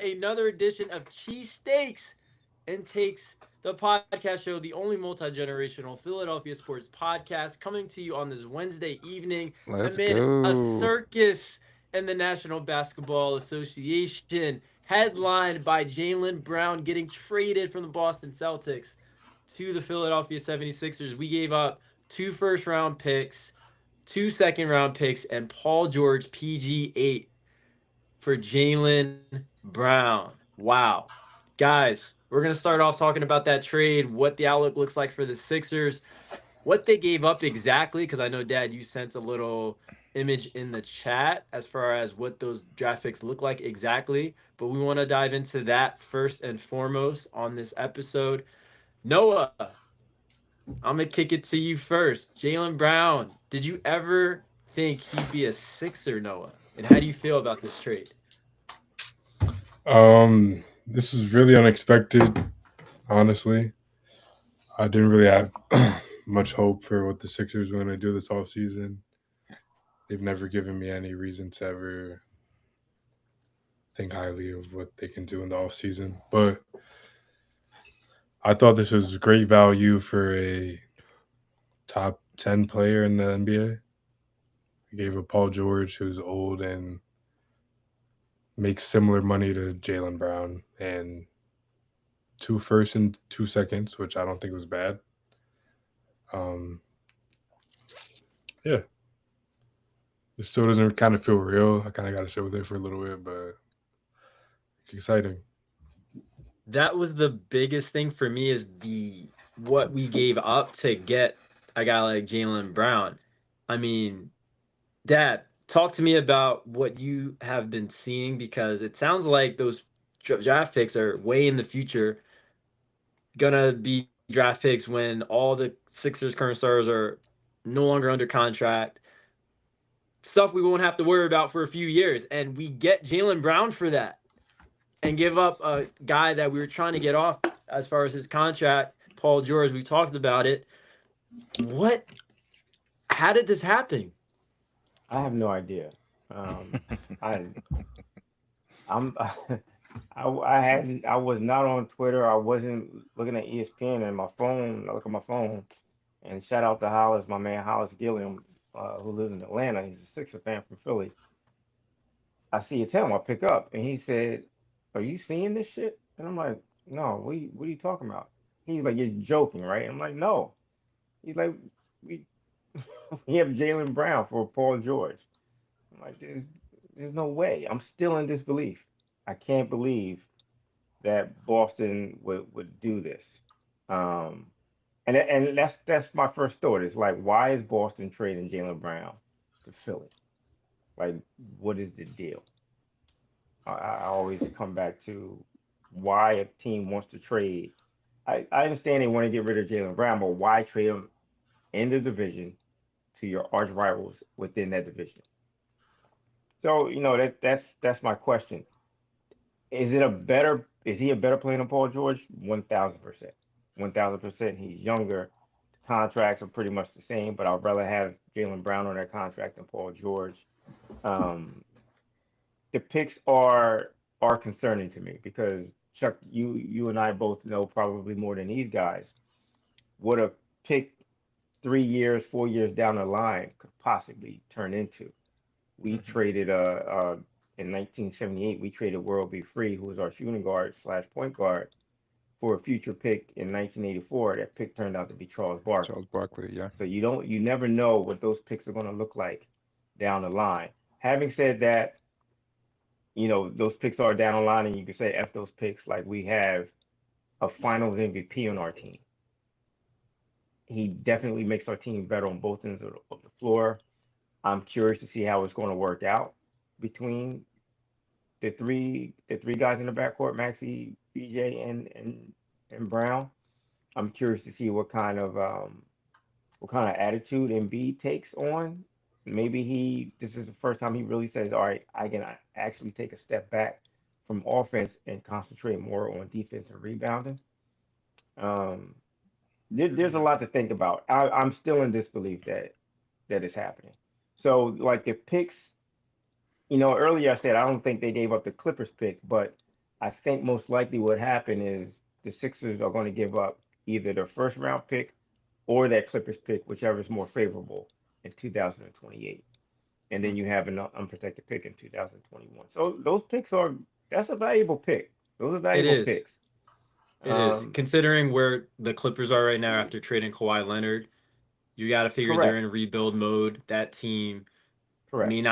another edition of Cheesesteaks and Takes, the podcast show, the only multi-generational Philadelphia sports podcast coming to you on this Wednesday evening Let's amid a go. circus in the National Basketball Association, headlined by Jaylen Brown getting traded from the Boston Celtics to the Philadelphia 76ers. We gave up two first-round picks, two second-round picks, and Paul George PG8 for Jaylen Brown. Wow. Guys, we're going to start off talking about that trade, what the outlook looks like for the Sixers, what they gave up exactly, because I know, Dad, you sent a little image in the chat as far as what those draft picks look like exactly. But we want to dive into that first and foremost on this episode. Noah, I'm going to kick it to you first. Jaylen Brown, did you ever think he'd be a Sixer, Noah? And how do you feel about this trade? This was really unexpected, honestly. I didn't really have much hope for what the Sixers were going to do this off season. They've never given me any reason to ever think highly of what they can do in the off season. But I thought this was great value for a top 10 player in the NBA. They gave a Paul George who's old and makes similar money to Jaylen Brown and two firsts and 2 seconds, which I don't think was bad. Um, yeah, it still doesn't kind of feel real. I kind of got to sit with it for a little bit, but exciting. That was the biggest thing for me is the what we gave up to get a guy like Jaylen Brown. I mean, Dad, talk to me about what you have been seeing because it sounds like those draft picks are way in the future, gonna be draft picks when all the Sixers current stars are no longer under contract. Stuff we won't have to worry about for a few years, and we get Jaylen Brown for that and give up a guy that we were trying to get off as far as his contract, Paul George. We talked about it. What? How did this happen? I have no idea. I I'm I was not on Twitter. I wasn't looking at ESPN and my phone. I look at my phone and shout out to Hollis, my man Hollis Gilliam, who lives in Atlanta. He's a Sixer fan from Philly. I see his helm. I pick up and he said, "Are you seeing this shit?" And I'm like, "No. What are you talking about?" He's like, "You're joking, right?" I'm like, "No." He's like, "We we have Jaylen Brown for Paul George." I'm like, there's no way. I'm still in disbelief. I can't believe that Boston would do this. Um, and that's my first thought. It's like, why is Boston trading Jaylen Brown to Philly? Like, what is the deal? I always come back to why a team wants to trade. I understand they want to get rid of Jaylen Brown, but why trade him in the division to your arch rivals within that division? So, that's my question. Is he a better player than Paul George? 1,000%. 1,000%. He's younger. Contracts are pretty much the same, but I'd rather have Jaylen Brown on that contract than Paul George. Um, the picks are concerning to me because Chuck, you and I both know probably more than these guys what a pick 3 years, 4 years down the line could possibly turn into. We traded in 1978. We traded World Be Free, who was our shooting guard slash point guard, for a future pick in 1984. That pick turned out to be Charles Barkley. Charles Barkley, yeah. So you never know what those picks are going to look like down the line. Having said that, those picks are down the line, and you can say F those picks. Like we have a Finals MVP on our team. He definitely makes our team better on both ends of the floor. I'm curious to see how it's going to work out between the three guys in the backcourt, Maxi, BJ, and Brown. I'm curious to see what kind of attitude Embiid takes on. Maybe this is the first time he really says, "All right, I can actually take a step back from offense and concentrate more on defense and rebounding." Um, there's a lot to think about. I'm still in disbelief that is happening. So, like the picks, earlier I said I don't think they gave up the Clippers pick, but I think most likely what happened is the Sixers are going to give up either their first round pick or that Clippers pick, whichever is more favorable in 2028. And then you have an unprotected pick in 2021. So those picks that's a valuable pick. Those are It valuable is. picks. It is. Considering where the Clippers are right now after trading Kawhi Leonard, you got to figure they're Correct. in rebuild mode. That team Correct. may not